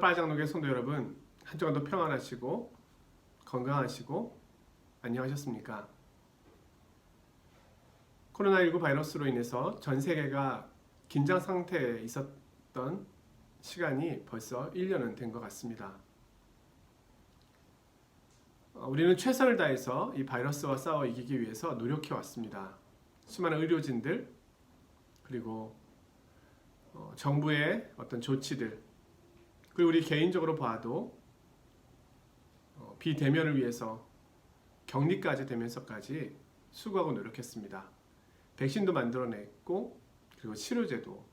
빠장록의 성도 여러분, 한 주간도 평안하시고 건강하시고 안녕하셨습니까? 코로나19 바이러스로 인해서 전 세계가 긴장 상태에 있었던 시간이 벌써 1년은 된 것 같습니다. 우리는 최선을 다해서 이 바이러스와 싸워 이기기 위해서 노력해 왔습니다. 수많은 의료진들, 그리고 정부의 어떤 조치들, 그리고 우리 개인적으로 봐도 비대면을 위해서 격리까지 되면서까지 수고하고 노력했습니다. 백신도 만들어냈고, 그리고 치료제도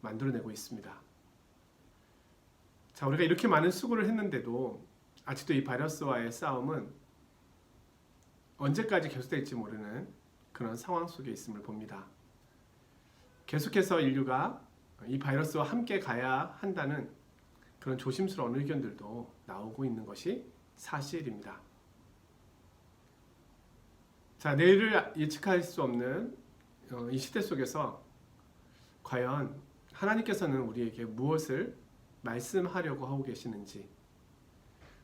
만들어내고 있습니다. 자, 우리가 이렇게 많은 수고를 했는데도 아직도 이 바이러스와의 싸움은 언제까지 계속될지 모르는 그런 상황 속에 있음을 봅니다. 계속해서 인류가 이 바이러스와 함께 가야 한다는 그런 조심스러운 의견들도 나오고 있는 것이 사실입니다. 자, 내일을 예측할 수 없는 이 시대 속에서 과연 하나님께서는 우리에게 무엇을 말씀하려고 하고 계시는지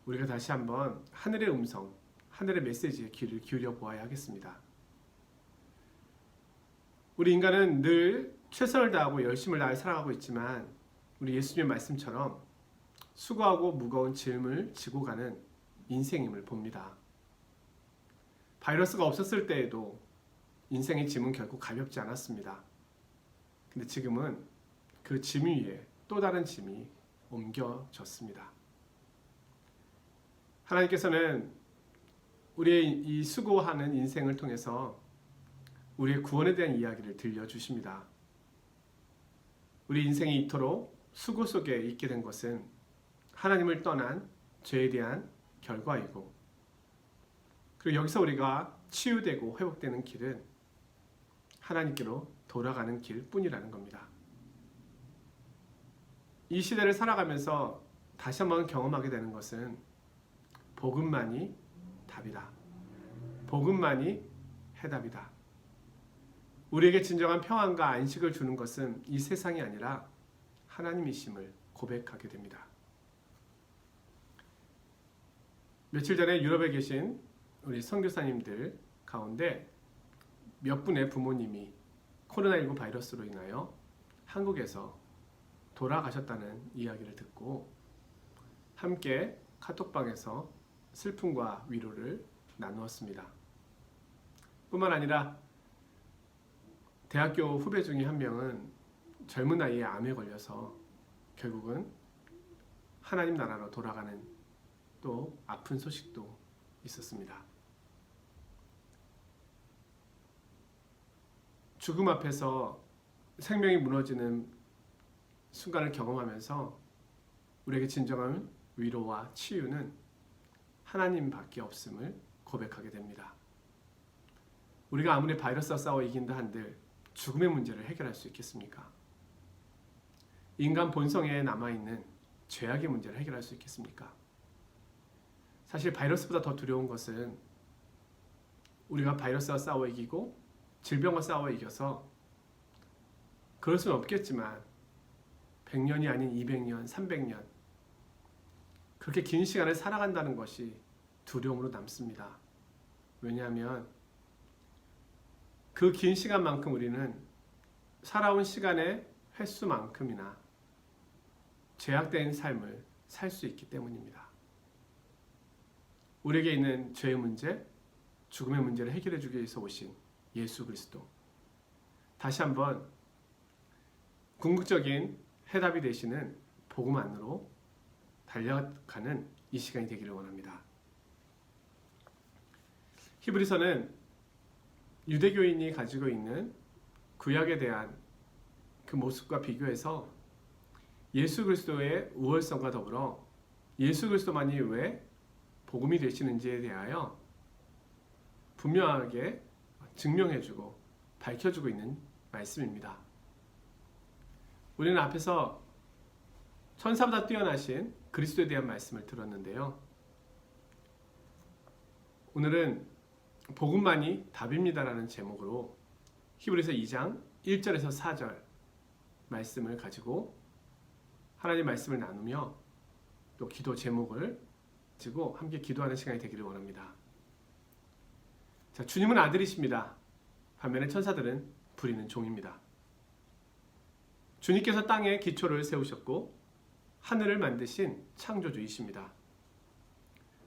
우리가 다시 한번 하늘의 음성, 하늘의 메시지에 귀를 기울여 보아야 하겠습니다. 우리 인간은 늘 최선을 다하고 열심을 다해 살아가고 있지만 우리 예수님의 말씀처럼 수고하고 무거운 짐을 지고 가는 인생임을 봅니다. 바이러스가 없었을 때에도 인생의 짐은 결국 가볍지 않았습니다. 근데 지금은 그 짐 위에 또 다른 짐이 옮겨졌습니다. 하나님께서는 우리의 이 수고하는 인생을 통해서 우리의 구원에 대한 이야기를 들려주십니다. 우리 인생이 이토록 수고 속에 있게 된 것은 하나님을 떠난 죄에 대한 결과이고, 그리고 여기서 우리가 치유되고 회복되는 길은 하나님께로 돌아가는 길뿐이라는 겁니다. 이 시대를 살아가면서 다시 한번 경험하게 되는 것은 복음만이 답이다. 복음만이 해답이다. 우리에게 진정한 평안과 안식을 주는 것은 이 세상이 아니라 하나님이심을 고백하게 됩니다. 며칠 전에 유럽에 계신 우리 선교사님들 가운데 몇 분의 부모님이 코로나19 바이러스로 인하여 한국에서 돌아가셨다는 이야기를 듣고 함께 카톡방에서 슬픔과 위로를 나누었습니다. 뿐만 아니라 대학교 후배 중에 한 명은 젊은 나이에 암에 걸려서 결국은 하나님 나라로 돌아가는 또 아픈 소식도 있었습니다. 죽음 앞에서 생명이 무너지는 순간을 경험하면서 우리에게 진정한 위로와 치유는 하나님밖에 없음을 고백하게 됩니다. 우리가 아무리 바이러스와 싸워 이긴다 한들 죽음의 문제를 해결할 수 있겠습니까? 인간 본성에 남아있는 죄악의 문제를 해결할 수 있겠습니까? 사실 바이러스보다 더 두려운 것은 우리가 바이러스와 싸워 이기고 질병과 싸워 이겨서 그럴 수는 없겠지만 100년이 아닌 200년, 300년 그렇게 긴 시간을 살아간다는 것이 두려움으로 남습니다. 왜냐하면 그 긴 시간만큼 우리는 살아온 시간의 횟수만큼이나 죄악된 삶을 살 수 있기 때문입니다. 우리에게 있는 죄의 문제, 죽음의 문제를 해결해 주기 위해서 오신 예수 그리스도, 다시 한번 궁극적인 해답이 되시는 복음 안으로 달려가는 이 시간이 되기를 원합니다. 히브리서는 유대교인이 가지고 있는 구약에 대한 그 모습과 비교해서 예수 그리스도의 우월성과 더불어 예수 그리스도만이 왜 복음이 되시는지에 대하여 분명하게 증명해주고 밝혀주고 있는 말씀입니다. 우리는 앞에서 천사보다 뛰어나신 그리스도에 대한 말씀을 들었는데요. 오늘은 복음만이 답입니다라는 제목으로 히브리서 2장 1절에서 4절 말씀을 가지고 하나님 말씀을 나누며 또 기도 제목을 가지고 함께 기도하는 시간이 되기를 원합니다. 자, 주님은 아들이십니다. 반면에 천사들은 부리는 종입니다. 주님께서 땅에 기초를 세우셨고 하늘을 만드신 창조주이십니다.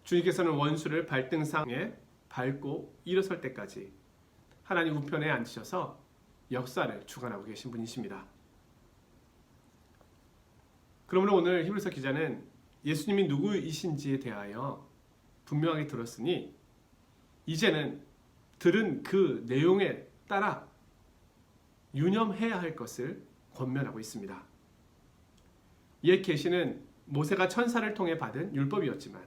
주님께서는 원수를 발등상에 밟고 일어설 때까지 하나님 우편에 앉으셔서 역사를 주관하고 계신 분이십니다. 그러므로 오늘 히브리서 기자는 예수님이 누구이신지에 대하여 분명하게 들었으니 이제는 들은 그 내용에 따라 유념해야 할 것을 권면하고 있습니다. 옛 계시는 모세가 천사를 통해 받은 율법이었지만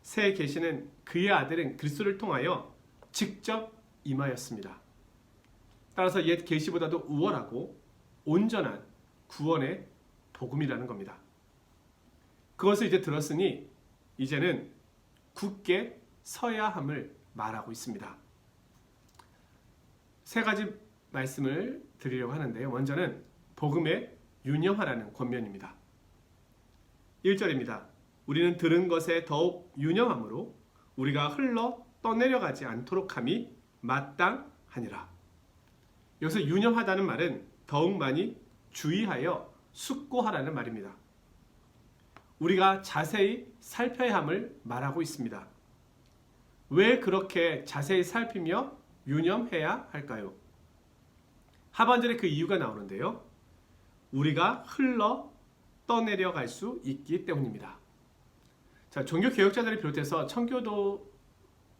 새 계시는 그의 아들은 그리스도를 통하여 직접 임하였습니다. 따라서 옛 계시보다도 우월하고 온전한 구원의 복음이라는 겁니다. 그것을 이제 들었으니 이제는 굳게 서야 함을 말하고 있습니다. 세 가지 말씀을 드리려고 하는데요. 먼저는 복음에 유념하라는 권면입니다. 1절입니다. 우리는 들은 것에 더욱 유념함으로 우리가 흘러 떠내려가지 않도록 함이 마땅하니라. 여기서 유념하다는 말은 더욱 많이 주의하여 숙고하라는 말입니다. 우리가 자세히 살펴야 함을 말하고 있습니다. 왜 그렇게 자세히 살피며 유념해야 할까요? 하반절에 그 이유가 나오는데요. 우리가 흘러 떠내려갈 수 있기 때문입니다. 자, 종교개혁자들을 비롯해서 청교도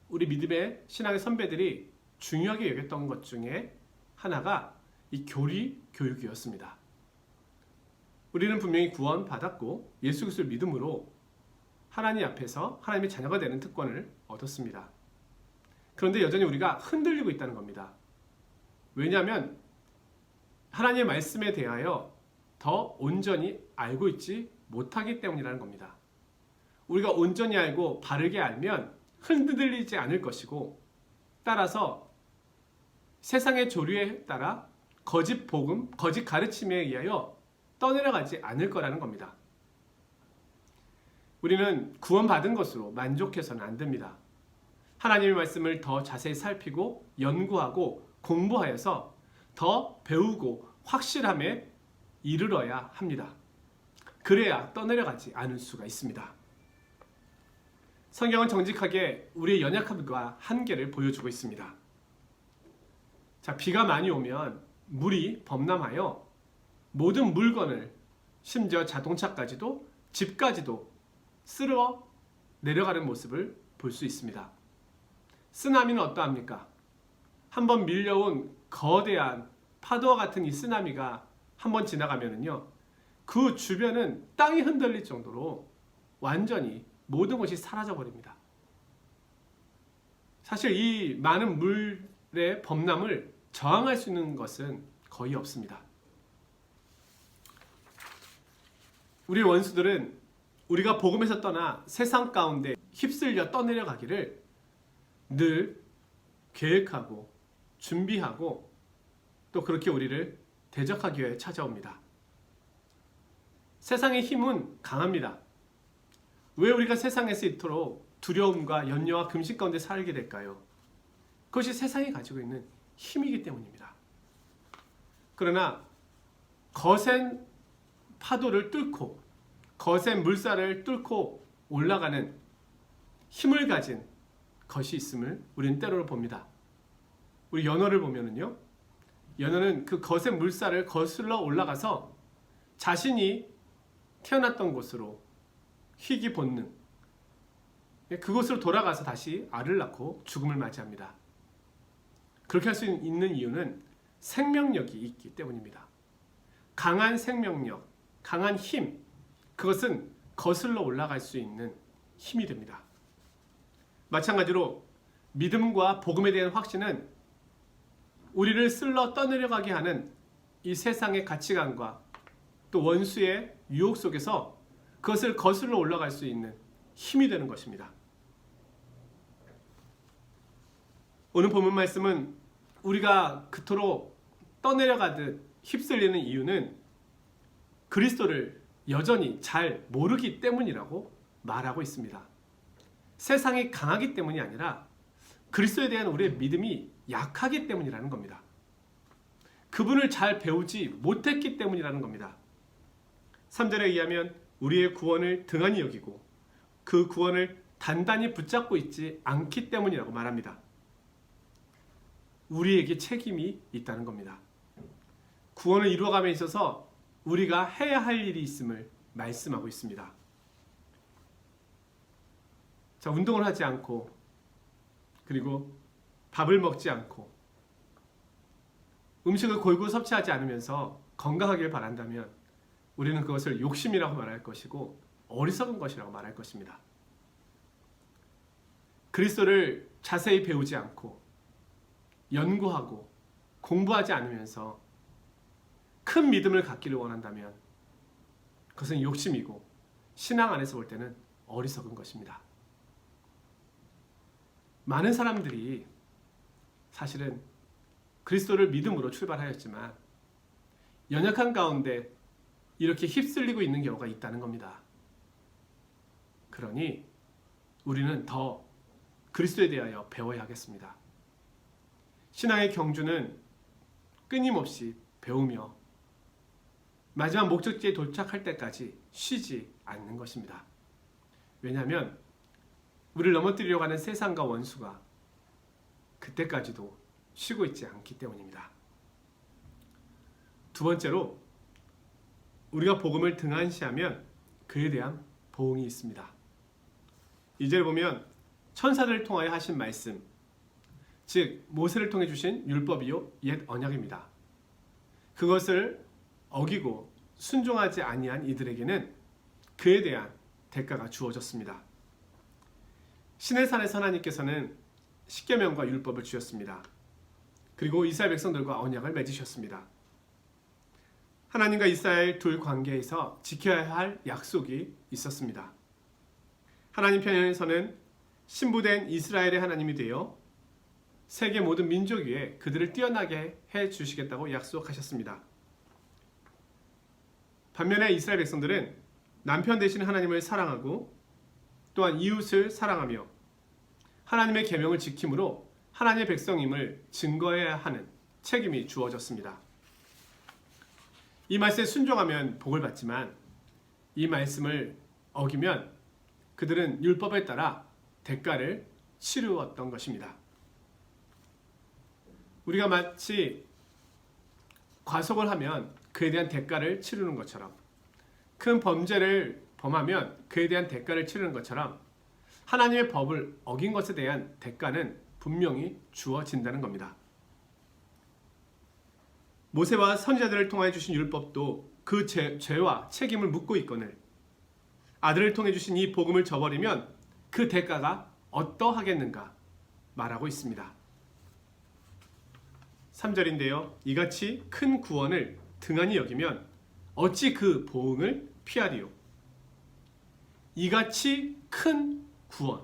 우리 믿음의 신앙의 선배들이 중요하게 여겼던 것 중에 하나가 이 교리 교육이었습니다. 우리는 분명히 구원받았고 예수 그리스도를 믿음으로 하나님 앞에서 하나님의 자녀가 되는 특권을 얻었습니다. 그런데 여전히 우리가 흔들리고 있다는 겁니다. 왜냐하면 하나님의 말씀에 대하여 더 온전히 알고 있지 못하기 때문이라는 겁니다. 우리가 온전히 알고 바르게 알면 흔들리지 않을 것이고 따라서 세상의 조류에 따라 거짓 복음, 거짓 가르침에 의하여 떠내려가지 않을 거라는 겁니다. 우리는 구원받은 것으로 만족해서는 안 됩니다. 하나님의 말씀을 더 자세히 살피고 연구하고 공부하여서 더 배우고 확실함에 이르러야 합니다. 그래야 떠내려가지 않을 수가 있습니다. 성경은 정직하게 우리의 연약함과 한계를 보여주고 있습니다. 자, 비가 많이 오면 물이 범람하여 모든 물건을 심지어 자동차까지도 집까지도 쓸어 내려가는 모습을 볼 수 있습니다. 쓰나미는 어떠합니까? 한번 밀려온 거대한 파도와 같은 이 쓰나미가 한번 지나가면은요, 그 주변은 땅이 흔들릴 정도로 완전히 모든 것이 사라져 버립니다. 사실 이 많은 물의 범람을 저항할 수 있는 것은 거의 없습니다. 우리 원수들은 우리가 복음에서 떠나 세상 가운데 휩쓸려 떠내려가기를 늘 계획하고 준비하고 또 그렇게 우리를 대적하기 위해 찾아옵니다. 세상의 힘은 강합니다. 왜 우리가 세상에서 이토록 두려움과 염려와 금식 가운데 살게 될까요? 그것이 세상이 가지고 있는 힘이기 때문입니다. 그러나 거센 파도를 뚫고 거센 물살을 뚫고 올라가는 힘을 가진 것이 있음을 우리는 때로는 봅니다. 우리 연어를 보면은요, 연어는 그 거센 물살을 거슬러 올라가서 자신이 태어났던 곳으로 희귀 본능, 그곳으로 돌아가서 다시 알을 낳고 죽음을 맞이합니다. 그렇게 할 수 있는 이유는 생명력이 있기 때문입니다. 강한 생명력, 강한 힘, 그것은 거슬러 올라갈 수 있는 힘이 됩니다. 마찬가지로 믿음과 복음에 대한 확신은 우리를 쓸러 떠내려가게 하는 이 세상의 가치관과 또 원수의 유혹 속에서 그것을 거슬러 올라갈 수 있는 힘이 되는 것입니다. 오늘 본문 말씀은 우리가 그토록 떠내려가듯 휩쓸리는 이유는 그리스도를 여전히 잘 모르기 때문이라고 말하고 있습니다. 세상이 강하기 때문이 아니라 그리스도에 대한 우리의 믿음이 약하기 때문이라는 겁니다. 그분을 잘 배우지 못했기 때문이라는 겁니다. 3절에 의하면 우리의 구원을 등한히 여기고 그 구원을 단단히 붙잡고 있지 않기 때문이라고 말합니다. 우리에게 책임이 있다는 겁니다. 구원을 이루어감에 있어서 우리가 해야 할 일이 있음을 말씀하고 있습니다. 자, 운동을 하지 않고 그리고 밥을 먹지 않고 음식을 골고루 섭취하지 않으면서 건강하길 바란다면 우리는 그것을 욕심이라고 말할 것이고 어리석은 것이라고 말할 것입니다. 그리스도를 자세히 배우지 않고 연구하고 공부하지 않으면서 큰 믿음을 갖기를 원한다면 그것은 욕심이고 신앙 안에서 볼 때는 어리석은 것입니다. 많은 사람들이 사실은 그리스도를 믿음으로 출발하였지만 연약한 가운데 이렇게 휩쓸리고 있는 경우가 있다는 겁니다. 그러니 우리는 더 그리스도에 대하여 배워야 하겠습니다. 신앙의 경주는 끊임없이 배우며 마지막 목적지에 도착할 때까지 쉬지 않는 것입니다. 왜냐하면 우리를 넘어뜨리려고 하는 세상과 원수가 그때까지도 쉬고 있지 않기 때문입니다. 두 번째로 우리가 복음을 등한시하면 그에 대한 보응이 있습니다. 이제를 보면 천사들을 통하여 하신 말씀, 즉 모세를 통해 주신 율법이요 옛 언약입니다. 그것을 어기고 순종하지 아니한 이들에게는 그에 대한 대가가 주어졌습니다. 시내산에서 하나님께서는 십계명과 율법을 주셨습니다. 그리고 이스라엘 백성들과 언약을 맺으셨습니다. 하나님과 이스라엘 둘 관계에서 지켜야 할 약속이 있었습니다. 하나님 편에서는 신부된 이스라엘의 하나님이 되어 세계 모든 민족 위에 그들을 뛰어나게 해주시겠다고 약속하셨습니다. 반면에 이스라엘 백성들은 남편 되신 하나님을 사랑하고 또한 이웃을 사랑하며 하나님의 계명을 지킴으로 하나님의 백성임을 증거해야 하는 책임이 주어졌습니다. 이 말씀에 순종하면 복을 받지만 이 말씀을 어기면 그들은 율법에 따라 대가를 치루었던 것입니다. 우리가 마치 과속을 하면 그에 대한 대가를 치르는 것처럼 큰 범죄를 범하면 그에 대한 대가를 치르는 것처럼 하나님의 법을 어긴 것에 대한 대가는 분명히 주어진다는 겁니다. 모세와 선지자들을 통해 주신 율법도 그 죄와 책임을 묻고 있거늘 아들을 통해 주신 이 복음을 저버리면 그 대가가 어떠하겠는가 말하고 있습니다. 3절인데요. 이같이 큰 구원을 등한히 여기면 어찌 그 보응을 피하리요. 이같이 큰 구원.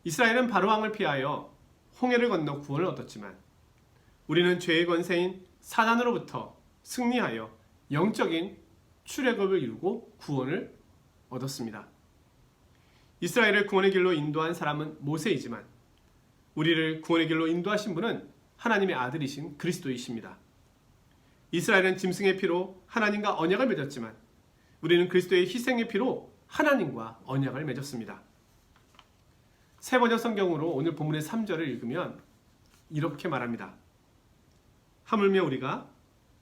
이스라엘은 바로왕을 피하여 홍해를 건너 구원을 얻었지만 우리는 죄의 권세인 사단으로부터 승리하여 영적인 출애굽을 이루고 구원을 얻었습니다. 이스라엘을 구원의 길로 인도한 사람은 모세이지만 우리를 구원의 길로 인도하신 분은 하나님의 아들이신 그리스도이십니다. 이스라엘은 짐승의 피로 하나님과 언약을 맺었지만 우리는 그리스도의 희생의 피로 하나님과 언약을 맺었습니다. 새번역 성경으로 오늘 본문의 3절을 읽으면 이렇게 말합니다. 하물며 우리가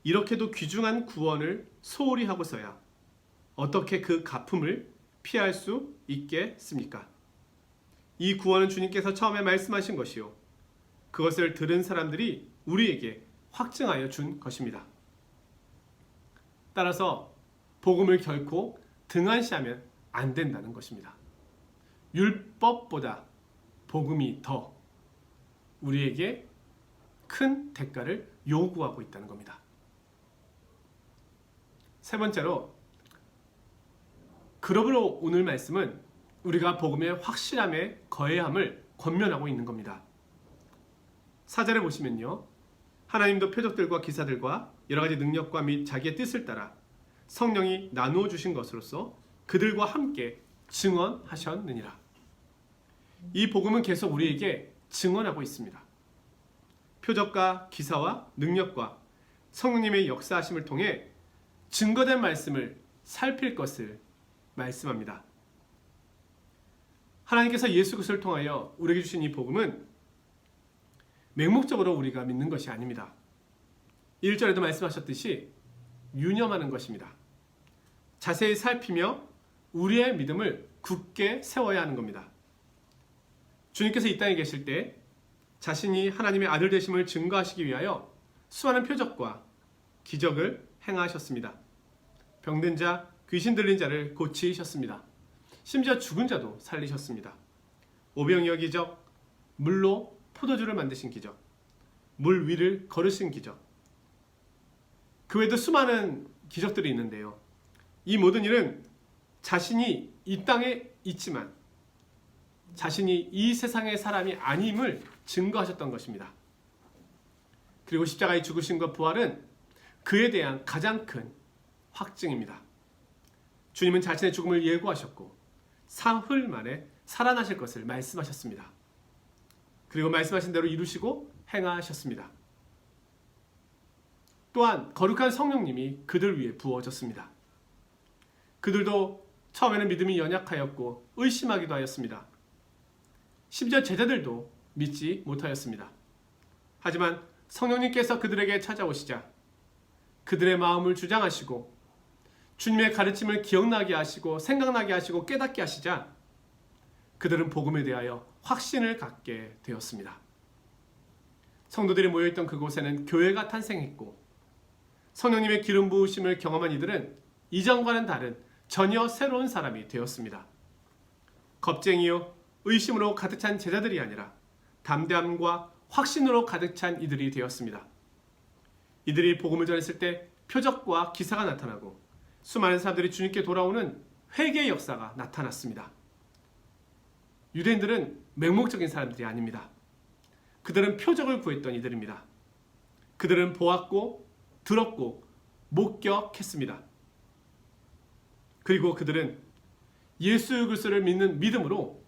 이렇게도 귀중한 구원을 소홀히 하고서야 어떻게 그 갚음을 피할 수 있겠습니까? 이 구원은 주님께서 처음에 말씀하신 것이요 그것을 들은 사람들이 우리에게 확증하여 준 것입니다. 따라서 복음을 결코 등한시하면 안 된다는 것입니다. 율법보다 복음이 더 우리에게 큰 대가를 요구하고 있다는 겁니다. 세 번째로 그러므로 오늘 말씀은 우리가 복음의 확실함에 거해야 함을 권면하고 있는 겁니다. 4절에 보시면요. 하나님도 표적들과 기사들과 여러 가지 능력과 및 자기의 뜻을 따라 성령이 나누어 주신 것으로서 그들과 함께 증언하셨느니라. 이 복음은 계속 우리에게 증언하고 있습니다. 표적과 기사와 능력과 성령님의 역사하심을 통해 증거된 말씀을 살필 것을 말씀합니다. 하나님께서 예수 그리스도를 통하여 우리에게 주신 이 복음은 맹목적으로 우리가 믿는 것이 아닙니다. 1절에도 말씀하셨듯이 유념하는 것입니다. 자세히 살피며 우리의 믿음을 굳게 세워야 하는 겁니다. 주님께서 이 땅에 계실 때 자신이 하나님의 아들 되심을 증거하시기 위하여 수많은 표적과 기적을 행하셨습니다. 병든 자, 귀신 들린 자를 고치셨습니다. 심지어 죽은 자도 살리셨습니다. 오병이어 기적, 물로 포도주를 만드신 기적, 물 위를 걸으신 기적, 그 외에도 수많은 기적들이 있는데요. 이 모든 일은 자신이 이 땅에 있지만 자신이 이 세상의 사람이 아님을 증거하셨던 것입니다. 그리고 십자가의 죽으심과 부활은 그에 대한 가장 큰 확증입니다. 주님은 자신의 죽음을 예고하셨고 사흘 만에 살아나실 것을 말씀하셨습니다. 그리고 말씀하신 대로 이루시고 행하셨습니다. 또한 거룩한 성령님이 그들 위에 부어졌습니다. 그들도 처음에는 믿음이 연약하였고 의심하기도 하였습니다. 심지어 제자들도 믿지 못하였습니다. 하지만 성령님께서 그들에게 찾아오시자 그들의 마음을 주장하시고 주님의 가르침을 기억나게 하시고 생각나게 하시고 깨닫게 하시자 그들은 복음에 대하여 확신을 갖게 되었습니다. 성도들이 모여있던 그곳에는 교회가 탄생했고 성령님의 기름 부으심을 경험한 이들은 이전과는 다른 전혀 새로운 사람이 되었습니다. 겁쟁이요 의심으로 가득 찬 제자들이 아니라 담대함과 확신으로 가득 찬 이들이 되었습니다. 이들이 복음을 전했을 때 표적과 기사가 나타나고 수많은 사람들이 주님께 돌아오는 회개의 역사가 나타났습니다. 유대인들은 맹목적인 사람들이 아닙니다. 그들은 표적을 구했던 이들입니다. 그들은 보았고 들었고 목격했습니다. 그리고 그들은 예수 그리스도를 믿는 믿음으로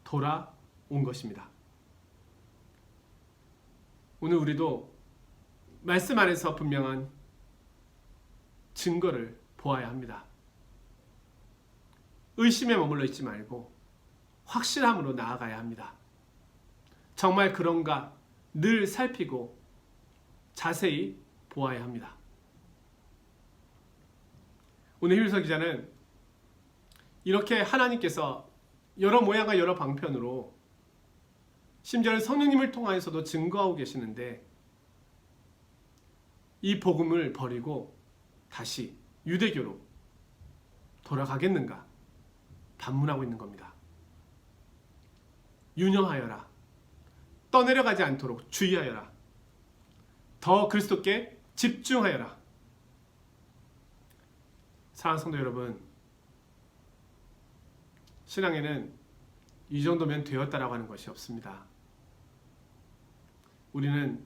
돌아온 것입니다. 오늘 우리도 말씀 안에서 분명한 증거를 보아야 합니다. 의심에 머물러 있지 말고 확실함으로 나아가야 합니다. 정말 그런가 늘 살피고 자세히 보아야 합니다. 오늘 히브리서 기자는 이렇게 하나님께서 여러 모양과 여러 방편으로 심지어는 성령님을 통하여서도 증거하고 계시는데 이 복음을 버리고 다시 유대교로 돌아가겠는가 반문하고 있는 겁니다. 유념하여라. 떠내려가지 않도록 주의하여라. 더 그리스도께 집중하여라. 사랑하는 성도 여러분, 신앙에는 이 정도면 되었다라고 하는 것이 없습니다. 우리는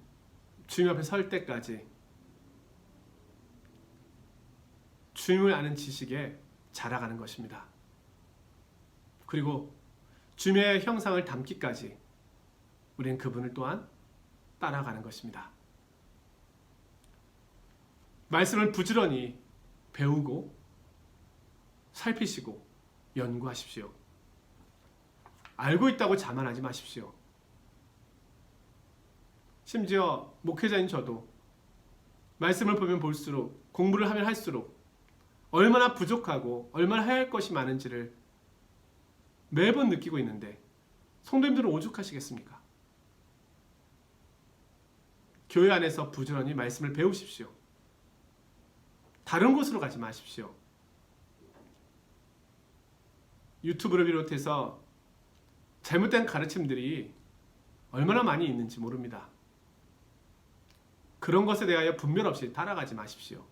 주님 앞에 설 때까지 주님을 아는 지식에 자라가는 것입니다. 그리고 주님의 형상을 담기까지 우리는 그분을 또한 따라가는 것입니다. 말씀을 부지런히 배우고 살피시고 연구하십시오. 알고 있다고 자만하지 마십시오. 심지어 목회자인 저도 말씀을 보면 볼수록 공부를 하면 할수록 얼마나 부족하고 얼마나 해야 할 것이 많은지를 매번 느끼고 있는데 성도님들은 오죽하시겠습니까? 교회 안에서 부지런히 말씀을 배우십시오. 다른 곳으로 가지 마십시오. 유튜브를 비롯해서 잘못된 가르침들이 얼마나 많이 있는지 모릅니다. 그런 것에 대하여 분별 없이 따라가지 마십시오.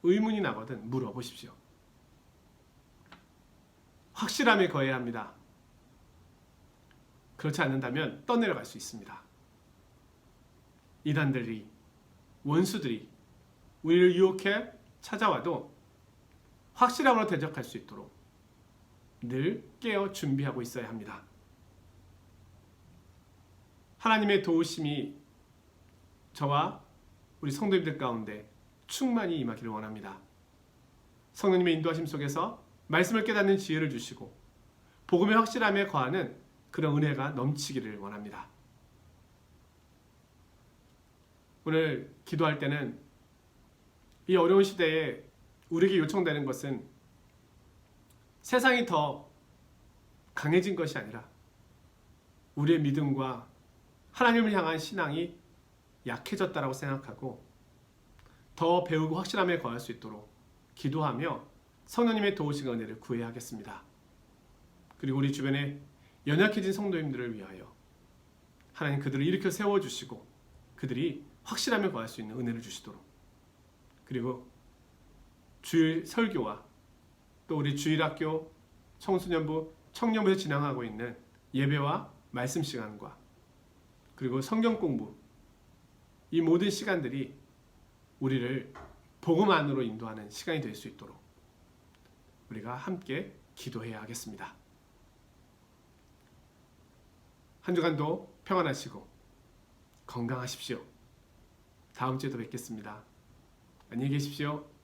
의문이 나거든 물어보십시오. 확실함에 거해야 합니다. 그렇지 않는다면 떠내려갈 수 있습니다. 이단들이, 원수들이 우리를 유혹해 찾아와도 확실함으로 대적할 수 있도록 늘 깨어 준비하고 있어야 합니다. 하나님의 도우심이 저와 우리 성도님들 가운데 충만히 임하기를 원합니다. 성령님의 인도하심 속에서 말씀을 깨닫는 지혜를 주시고 복음의 확실함에 거하는 그런 은혜가 넘치기를 원합니다. 오늘 기도할 때는 이 어려운 시대에 우리에게 요청되는 것은 세상이 더 강해진 것이 아니라 우리의 믿음과 하나님을 향한 신앙이 약해졌다고 생각하고 더 배우고 확실함에 거할 수 있도록 기도하며 성령님의 도우신 은혜를 구해야 하겠습니다. 그리고 우리 주변에 연약해진 성도님들을 위하여 하나님 그들을 일으켜 세워주시고 그들이 확실함에 거할 수 있는 은혜를 주시도록, 그리고 주일 설교와 또 우리 주일학교 청소년부 청년부에서 진행하고 있는 예배와 말씀 시간과 그리고 성경 공부, 이 모든 시간들이 우리를 복음 안으로 인도하는 시간이 될 수 있도록 우리가 함께 기도해야 하겠습니다. 한 주간도 평안하시고 건강하십시오. 다음 주에도 뵙겠습니다. 안녕히 계십시오.